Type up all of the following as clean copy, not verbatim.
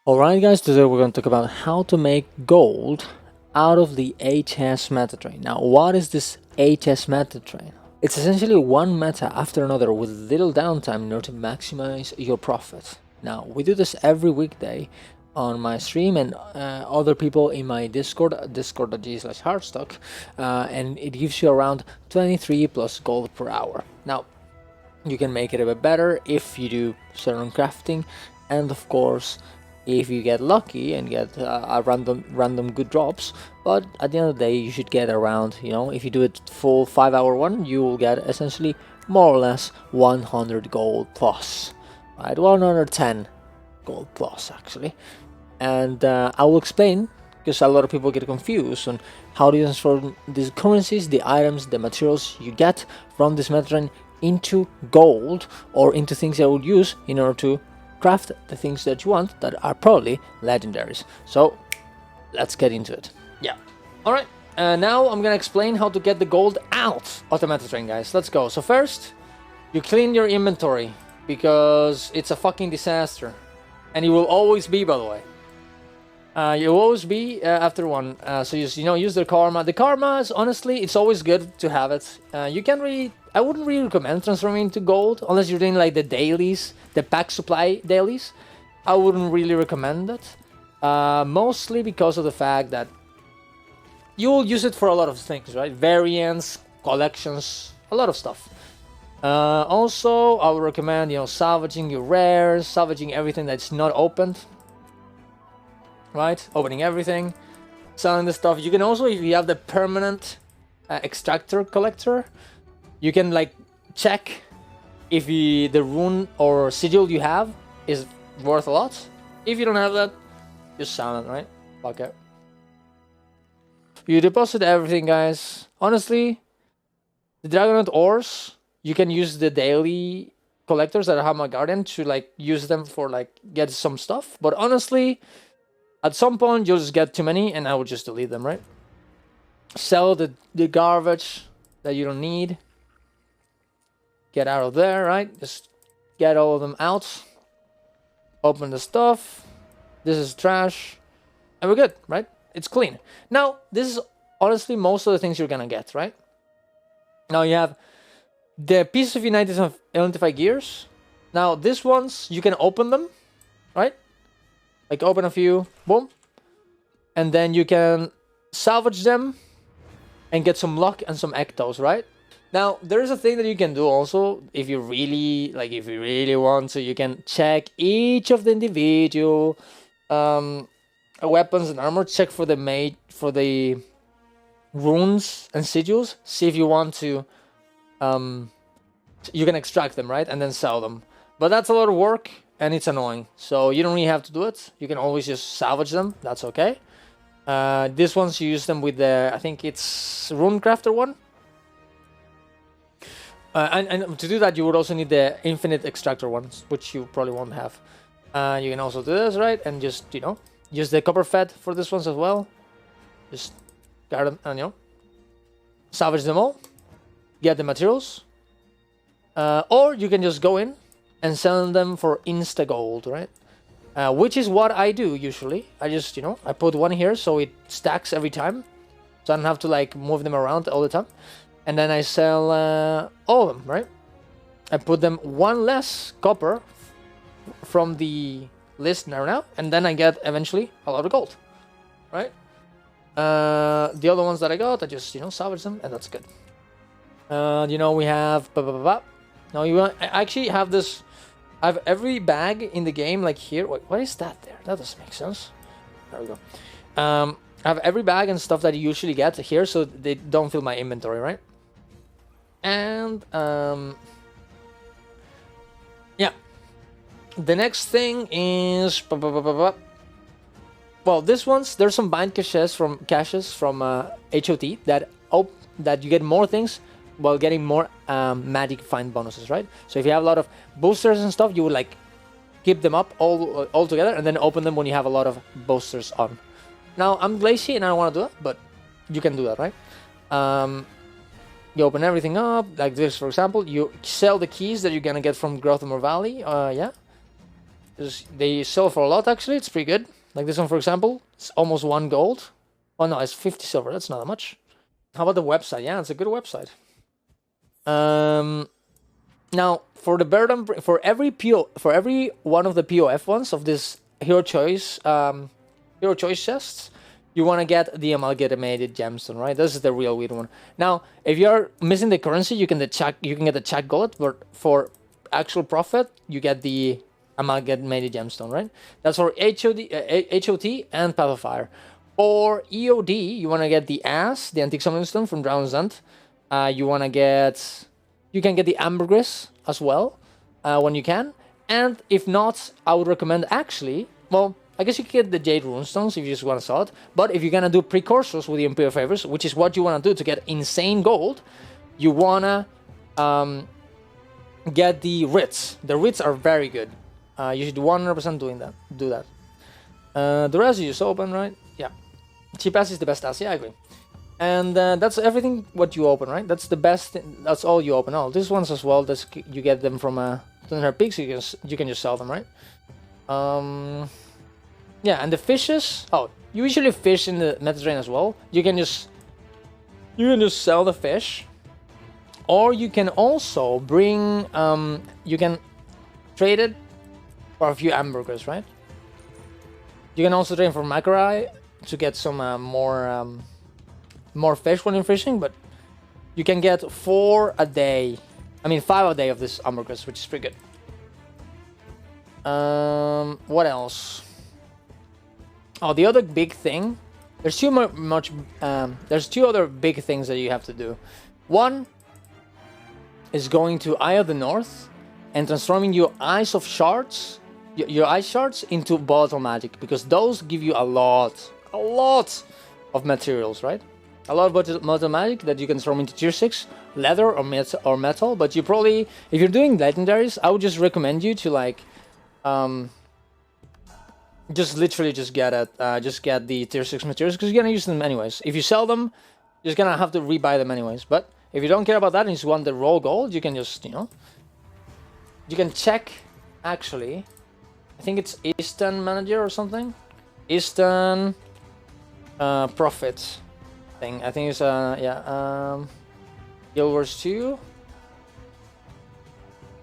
Alright guys, today we're going to talk about how to make gold out of the HS meta train. Now what is this HS meta train? It's essentially one meta after another with little downtime in order to maximize your profit. Now we do this every weekday on my stream and other people in my Discord, discord.gg/hardstock, and it gives you around 23 plus gold per hour. Now you can make it a bit better if you do certain crafting, and of course if you get lucky and get a random good drops. But at the end of the day, you should get around, if you do it full 5-hour one, you will get essentially more or less 100 gold plus, right? 110 gold plus actually. And I will explain, because a lot of people get confused on how to transform these currencies, the items, the materials you get from this meta into gold, or into things that I would use in order to craft the things that you want that are probably legendaries. So let's get into it. Yeah. Alright, now I'm gonna explain how to get the gold out of the meta train, guys. Let's go. So first, you clean your inventory, because it's a fucking disaster. And it will always be, by the way. You'll always be after one. So use the karma. The karma is, honestly, it's always good to have it. You can really, I wouldn't really recommend transforming into gold unless you're doing like the dailies, the pack supply dailies. I wouldn't really recommend it. Mostly because of the fact that you'll use it for a lot of things, right? Variants, collections, a lot of stuff. Also, I would recommend, salvaging your rares, salvaging everything that's not opened. Right, opening everything, selling the stuff. You can also, if you have the permanent extractor collector, you can like check if the rune or sigil you have is worth a lot. If you don't have that, just sell it, right? Okay. You deposit everything, guys. Honestly, the Dragonaut ores, you can use the daily collectors that have my guardian to like use them for like get some stuff. But honestly, at some point, you'll just get too many, and I would just delete them, right? Sell the garbage that you don't need. Get out of there, right? Just get all of them out. Open the stuff. This is trash. And we're good, right? It's clean. Now, this is honestly most of the things you're gonna get, right? Now you have the pieces of identified gears. Now, these ones, you can open them, right? Like open a few, boom, and then you can salvage them and get some luck and some ectos, right? Now there's a thing that you can do also if you really want to. You can check each of the individual weapons and armor. Check for the runes and sigils. See if you want to. You can extract them, right, and then sell them. But that's a lot of work. And it's annoying, so you don't really have to do it. You can always just salvage them. That's okay. This ones you use them with the, I think it's Runecrafter one. And to do that, you would also need the Infinite Extractor ones, which you probably won't have. You can also do this, right? And just, use the Copper Fed for this ones as well. Just guard them and, salvage them all. Get the materials. Or you can just go in and selling them for insta gold, right? Which is what I do usually. I just, I put one here so it stacks every time, so I don't have to like move them around all the time. And then I sell all of them, right? I put them one less copper from the list now, and then I get eventually a lot of gold, right? The other ones that I got, I just, salvage them, and that's good. We have Now I actually have this. I have every bag in the game, like here. Wait, what is that there? That doesn't make sense. There we go. I have every bag and stuff that you usually get here, so they don't fill my inventory, right? And yeah. The next thing is well, this one's there's some bind caches from HOT that you get more things while getting more magic find bonuses, right? So if you have a lot of boosters and stuff, you would like keep them up all together and then open them when you have a lot of boosters on. Now I'm lazy and I don't want to do that, but you can do that, right? You open everything up like this, for example. You sell the keys that you're gonna get from Growthmore Valley, yeah. They sell for a lot, actually. It's pretty good. Like this one, for example, it's almost 1 gold. Oh no, it's 50 silver. That's not that much. How about the website? Yeah, it's a good website. Now for the burden, for every one of the POF ones of this hero choice chests, you want to get the amalgamated gemstone, right? This is the real weird one. Now, if you're missing the currency, you can get the chat gullet, but for actual profit, you get the amalgamated gemstone, right? That's for HOT and Path of Fire. Or EOD, you want to get the the Antique Summoning Stone from Drowned End. You can get the Ambergris as well when you can. And if not, I would recommend actually, well, I guess you could get the Jade Runestones if you just want to sell it. But if you're going to do precursors with the Imperial Favors, which is what you want to do to get insane gold, you want to get the Writs. The Writs are very good. You should 100% do that. The rest you just open, right? Yeah. Cheap ass is the best ass. Yeah, I agree. And that's everything what you open, right? That's the best. That's all you open. All these ones as well. You get them from 200 peaks. You can just sell them, right? Yeah, and the fishes. Oh, you usually fish in the Mediterranean as well. You can just sell the fish, or you can also bring. You can trade it for a few hamburgers, right? You can also trade for mackerel to get some more fish when you're fishing, but you can get 4 a day. I mean 5 a day of this hamburgers, which is pretty good. What else? Oh, the other big thing. There's there's 2 other big things that you have to do. One is going to Eye of the North and transforming your Eyes of Shards, your Ice Shards into Volatile Magic, because those give you a lot of materials, right? A lot of Volatile Magic that you can transform into tier 6, leather or metal, but you probably, if you're doing legendaries, I would just recommend you to like, just get the tier 6 materials, because you're gonna use them anyways. If you sell them, you're just gonna have to rebuy them anyways. But if you don't care about that and you just want the raw gold, you can just, you can check, actually, I think it's Eastern Manager or something. Eastern Profit thing. I think it's Guild Wars 2.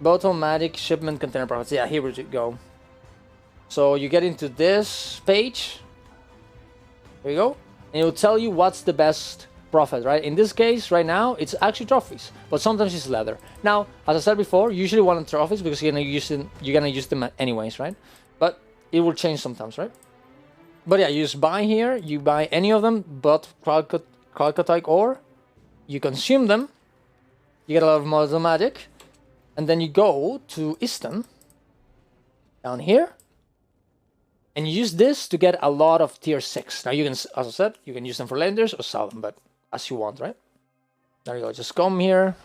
Automatic Shipment Container Profits. Yeah, here we go. So you get into this page. There you go. And it will tell you what's the best profit, right? In this case, right now, it's actually trophies, but sometimes it's leather. Now, as I said before, you usually want trophies because you're gonna use them anyways, right? But it will change sometimes, right? But yeah, you just buy here, you buy any of them, but Kralkotite ore, you consume them, you get a lot of Model Magic, and then you go to Easton, down here, and you use this to get a lot of tier 6. Now you can, as I said, you can use them for lenders or sell them, but as you want, right? There you go, just come here,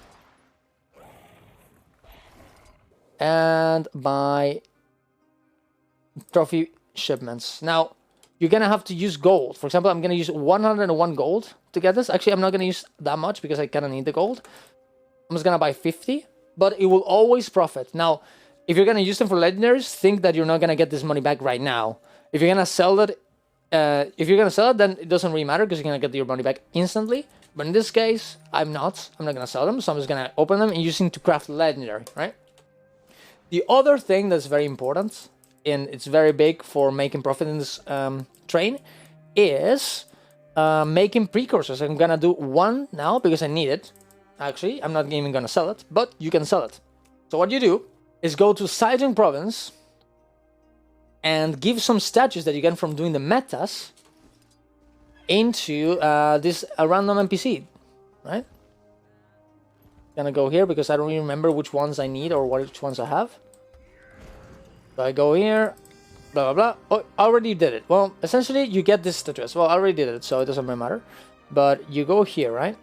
and buy trophy shipments. Now, you're gonna have to use gold. For example, I'm gonna use 101 gold to get this. Actually, I'm not gonna use that much because I kinda need the gold. I'm just gonna buy 50, but it will always profit. Now, if you're gonna use them for legendaries, think that you're not gonna get this money back right now. If you're gonna sell it, then it doesn't really matter because you're gonna get your money back instantly. But in this case, I'm not gonna sell them, so I'm just gonna open them and using to craft legendary, right? The other thing that's very important, and it's very big for making profit in this train, is making precursors. I'm gonna do one now because I need it. Actually, I'm not even gonna sell it, but you can sell it. So what you do is go to Salvaging province and give some statues that you get from doing the metas into this random NPC, right? Gonna go here because I don't even remember which ones I need or which ones I have. So I go here, blah, blah, blah. Oh, I already did it. Well, essentially, you get this statuette. Well, I already did it, so it doesn't really matter. But you go here, right?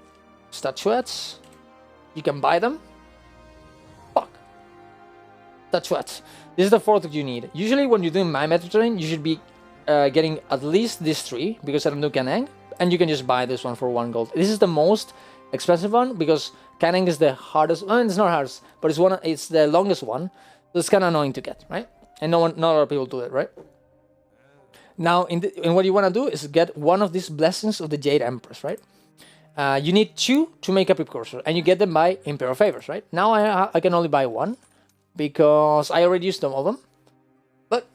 Statuettes. You can buy them. Fuck. Statuettes. This is the 4th that you need. Usually, when you're doing my Mediterranean, you should be getting at least these 3, because I don't do Kanang. And you can just buy this one for 1 gold. This is the most expensive one, because Kanang is the hardest. Well, it's not hardest, but it's the longest one. So it's kind of annoying to get, right? and not a lot of people do it, right? Now, in what you want to do is get one of these blessings of the Jade Empress, right? You need 2 to make a precursor, and you get them by Imperial Favors, right? Now I can only buy 1, because I already used all of them. But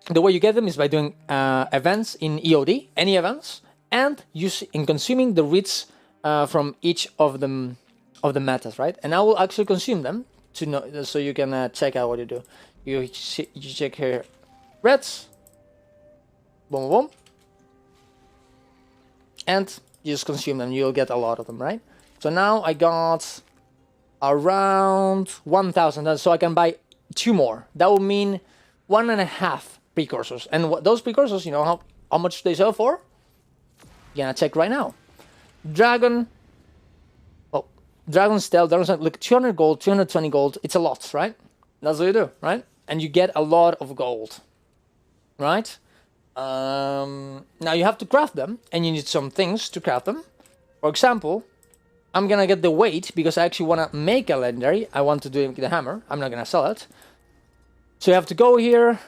the way you get them is by doing events in EOD, any events, and consuming the wreaths from each of them of the metas, right? And I will actually consume them to know, so you can check out what you do. You check here, reds, boom, boom, and you just consume them. You'll get a lot of them, right? So now I got around 1,000, so I can buy 2 more. That would mean 1.5 precursors. And those precursors, you know how much they sell for? You're gonna check right now. Dragon Stealth, look, 200 gold, 220 gold. It's a lot, right? That's what you do, right? And you get a lot of gold, right? Now you have to craft them, and you need some things to craft them. For example, I'm gonna get the weight because I actually want to make a legendary. I want to do the hammer. I'm not gonna sell it. So you have to go here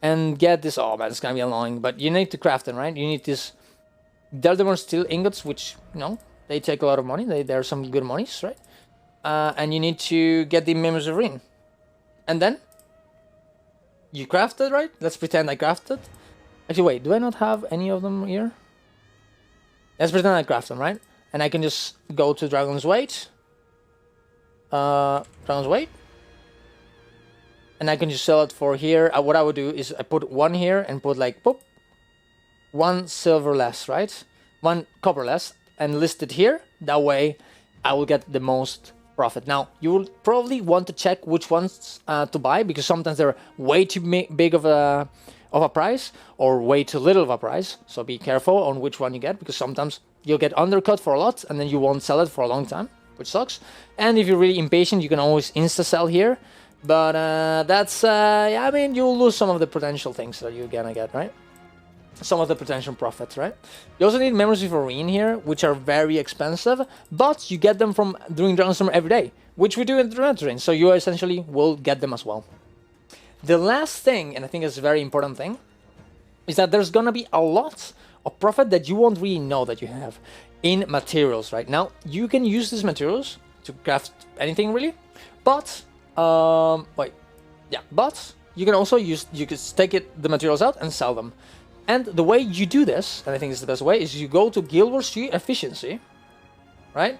and get this. Oh man, it's gonna be annoying, but you need to craft them, right? You need this Deltamore steel ingots, which, you know, they take a lot of money. There are some good monies, right? And you need to get the Members of Ring. And then you craft it, right? Let's pretend I crafted. Actually, wait, do I not have any of them here? Let's pretend I craft them, right? And I can just go to Dragon's Weight. Dragon's Weight. And I can just sell it for here. What I would do is I put 1 here and put like, boop, 1 silver less, right? 1 copper less, and list it here. That way I will get the most profit. Now, you will probably want to check which ones to buy, because sometimes they're way too big of a price or way too little of a price. So be careful on which one you get, because sometimes you'll get undercut for a lot and then you won't sell it for a long time, which sucks. And if you're really impatient, you can always insta sell here. But that's, yeah, I mean, you'll lose some of the potential things that you're gonna get, right? Some of the potential profits, right? You also need Memories of Arena here, which are very expensive, but you get them from doing Dragon Summer every day, which we do in the Terrain, so you essentially will get them as well. The last thing, and I think it's a very important thing, is that there's gonna be a lot of profit that you won't really know that you have in materials, right? Now, you can use these materials to craft anything really, but, but you can also you can take the materials out and sell them. And the way you do this, and I think it's the best way, is you go to Guild Wars 3 Efficiency, right?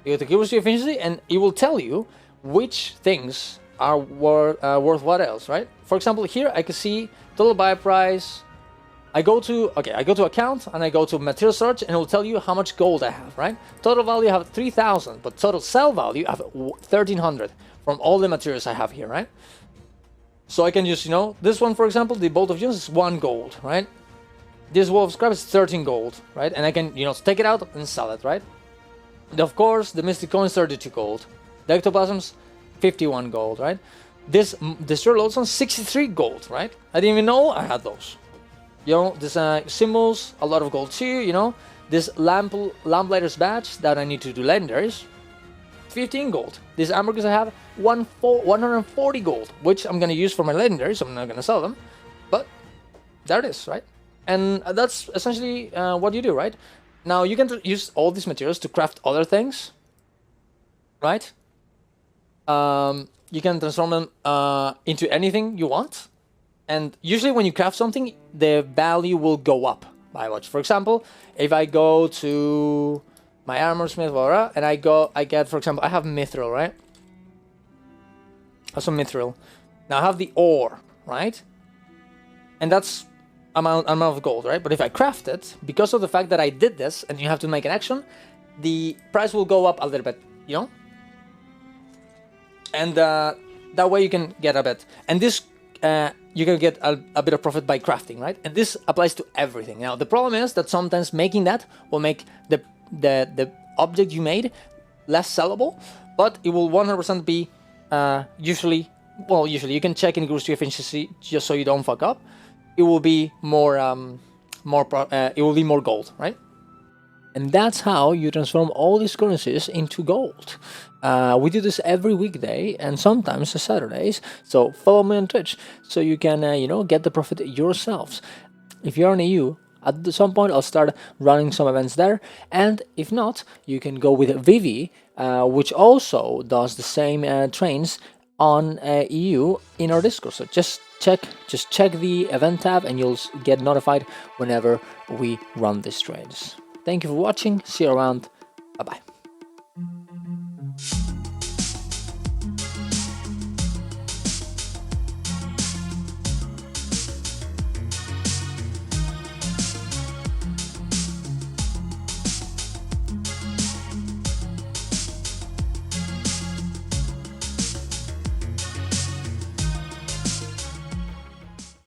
You go to Guild Wars 3 Efficiency, and it will tell you which things are worth what else, right? For example, here I can see total buy price. I go to account, and I go to material search, and it will tell you how much gold I have, right? Total value I have 3,000, but total sell value I have 1,300 from all the materials I have here, right? So I can just, you know, this one, for example, the Bolt of Gems is 1 gold, right? This Wolf Scrap is 13 gold, right? And I can, you know, take it out and sell it, right? And of course, the Mystic Coin is 32 gold. The Ectoplasms, 51 gold, right? This Destroyer Lodestone, 63 gold, right? I didn't even know I had those. You know, this symbols, a lot of gold too, you know. This Lamplighter's Badge that I need to do legendaries, 15 gold. These hamburgers I have 140 gold, which I'm gonna use for my legendaries, so I'm not gonna sell them. But there it is, right? And that's essentially what you do, right? Now you can use all these materials to craft other things, right? You can transform them into anything you want. And usually when you craft something, the value will go up by much. For example, if I go to my armor smith, and I get, for example, I have mithril, right? I have some mithril. Now I have the ore, right? And that's amount of gold, right? But if I craft it, because of the fact that I did this, and you have to make an action, the price will go up a little bit, you know? And that way you can get a bit. And this, you can get a bit of profit by crafting, right? And this applies to everything. Now, the problem is that sometimes making that will make the object you made less sellable, but it will 100% be usually you can check in Group 3 efficiency just so you don't fuck up. It will be more it will be more gold, right? And that's how you transform all these currencies into gold. We do this every weekday and sometimes Saturdays. So follow me on Twitch so you can, get the profit yourselves. If you're in EU, at some point I'll start running some events there. And if not, you can go with Vivi, which also does the same trains on EU in our Discord. So just check the event tab and you'll get notified whenever we run these trades. Thank you for watching. See you around. Bye bye.